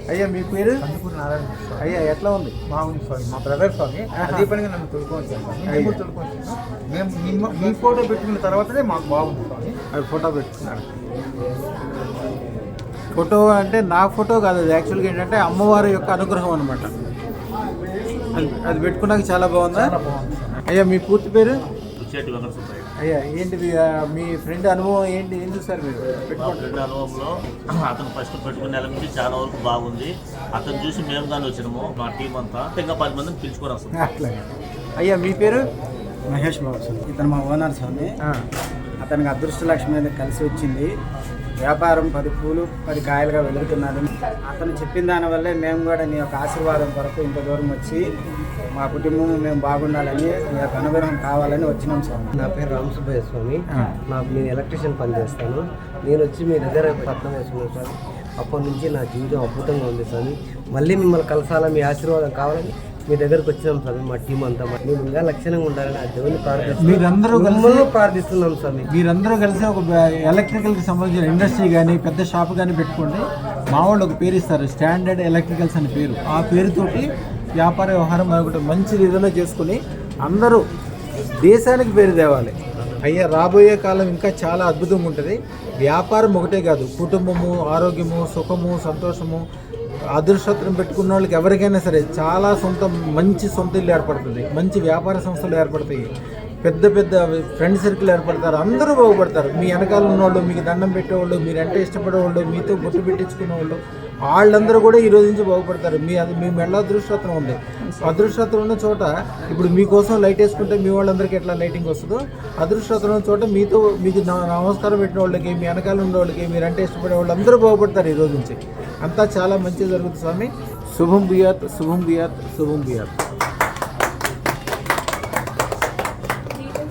అయ్యా మీ పేరు? కందుకూరు నారాయణ స్వామి. అయ్యా ఎట్లా ఉంది? బాగుంది స్వామి. మా బ్రదర్ స్వామి అదే పనిగా నన్ను తొలుకొచ్చాను స్వామి. నేను కూడా తొలుకొచ్చాను. మేము మీ ఫోటో పెట్టుకున్న తర్వాతనే మాకు బాగుంది స్వామి. అది ఫోటో పెట్టుకున్నాడు. ఫోటో అంటే నా ఫోటో కాదు, అది యాక్చువల్గా ఏంటంటే అమ్మవారి యొక్క అనుగ్రహం అనమాట. అది పెట్టుకున్నాక చాలా బాగుందా? చాలా బాగుంది స్వామి. అయ్యా మీ పూర్తి పేరు? ఉచ్చేటి వెంకట సుబ్బయ్య. అయ్యా ఏంటి మీ ఫ్రెండ్ అనుభవం ఏంటి, ఏం చూస్తారు మీరు మా పెట్టుకోండి? ఫ్రెండ్ అనుభవంలో అతను ఫస్ట్ పెట్టుకునే నెల నుంచి చాలా వరకు బాగుంది. అతను చూసి మేము కానీ వచ్చినాము, మా టీం అంతా ఇంకా 10 మందిని పిలుచుకొని వస్తాం. అట్లాగే. అయ్యా మీ పేరు? మహేష్ బాబు స్వామి. ఇతను మా ఓనర్ స్వామి. అతనికి అదృష్టలక్ష్మి మీద కలిసి వచ్చింది. వ్యాపారం 10 పూలు 10 కాయలుగా వెలుగుతున్నాడు. అతను చెప్పిన దానివల్లే మేము కూడా నీ యొక్క ఆశీర్వాదం కొరకు ఇంత దూరం వచ్చి మా కుటుంబం మేము బాగుండాలని మీ యొక్క అనుగ్రహం కావాలని వచ్చినాం స్వామి. నా పేరు రామసుబ్బయ్య స్వామి. నేను ఎలక్ట్రీషియన్ పని చేస్తాను. నేను వచ్చి మీ దగ్గర పట్నం వేసుకున్నాను స్వామి. అప్పటి నుంచి నా జీవితం అద్భుతంగా ఉంది స్వామి. మళ్ళీ మిమ్మల్ని కలసాలా, మీ ఆశీర్వాదం కావాలని మీ దగ్గరకు వచ్చినాం స్వామి. మా టీం అంతా మేము ఇంకా లక్షణంగా ఉండాలని ఆ దేవుని ప్రార్థిస్తున్నాం స్వామి. మీరందరూ కలిసి ఒక ఎలక్ట్రికల్కి సంబంధించిన ఇండస్ట్రీ కానీ పెద్ద షాప్ కానీ పెట్టుకోండి. మా వాళ్ళు ఒక పేరు ఇస్తారు, స్టాండర్డ్ ఎలక్ట్రికల్స్ అని పేరు. ఆ పేరుతోటి వ్యాపార వ్యవహారం ఒకటి మంచి ఏదైనా చేసుకుని అందరూ దేశానికి పేరు తేవాలి. అయ్యా రాబోయే కాలం ఇంకా చాలా అద్భుతంగా ఉంటుంది. వ్యాపారం ఒకటే కాదు, కుటుంబము, ఆరోగ్యము, సుఖము, సంతోషము, అదృష్టం పెట్టుకున్న వాళ్ళకి ఎవరికైనా సరే చాలా మంచి సొంత ఇల్లు ఏర్పడుతుంది, మంచి వ్యాపార సంస్థలు ఏర్పడతాయి, పెద్ద పెద్ద ఫ్రెండ్ సర్కిల్ ఏర్పడతారు, అందరూ బాగుపడతారు. మీ వెనకాల ఉన్నవాళ్ళు, మీకు దండం పెట్టేవాళ్ళు, మీరంటే ఇష్టపడేవాళ్ళు, మీతో గుట్టు పెట్టించుకునే వాళ్ళు, వాళ్ళందరూ కూడా ఈ రోజు నుంచి బాగుపడతారు. మీ మెళ్ళ అదృష్టం ఉంది. అదృష్టం ఉన్న చోట ఇప్పుడు మీకోసం లైట్ వేసుకుంటే మీ వాళ్ళందరికీ ఎట్లా లైటింగ్ వస్తుందో, అదృష్టం ఉన్న చోట మీకు నమస్కారం పెట్టిన వాళ్ళకి, మీ వెనకాల ఉన్న వాళ్ళకి, మీరంటే ఇష్టపడే వాళ్ళు అందరూ బాగుపడతారు. ఈ రోజు నుంచి అంతా చాలా మంచిగా జరుగుతుంది స్వామి. శుభం బియాత్, శుభం బియాత్, శుభం బియాత్.